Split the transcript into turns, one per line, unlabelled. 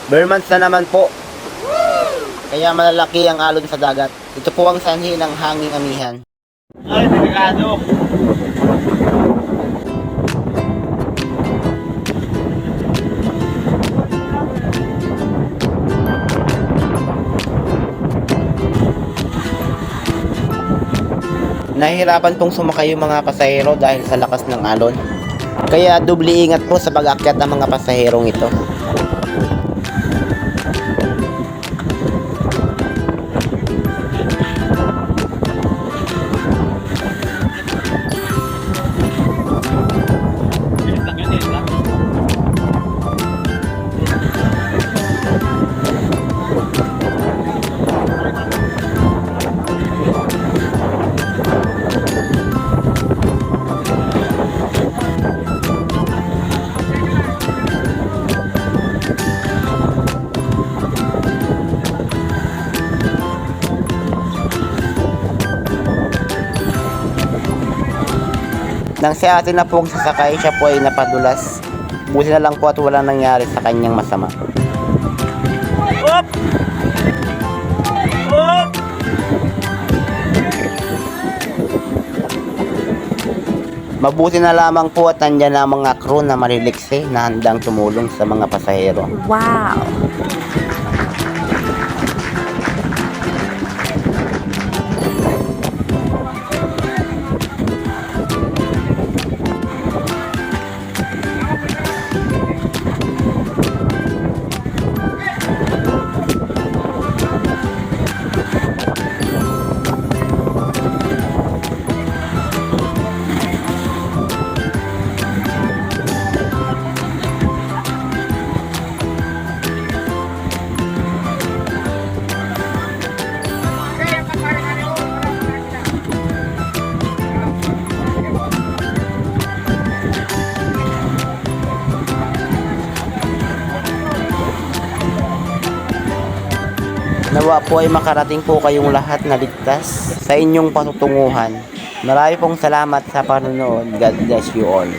Bermans na naman po. Kaya malalaki ang alon sa dagat. Ito po ang sanhi ng hanging amihan. Ay, delikado. Nahihirapan pong sumakay yung mga pasahero dahil sa lakas ng alon. Kaya dubli ingat po sa pag-akyat ng mga pasaherong ito. Nang si ate na pong sasakay, siya po ay napadulas. Buti na lang po at walang nangyari sa kanyang masama. Up! Up! Mabuti na lamang po at nandyan na ang mga crew na malilikse na handang tumulong sa mga pasahero.
Wow!
Nawa po ay makarating po kayong lahat na ligtas sa inyong patutunguhan. Marami pong salamat sa panonood. God bless you all.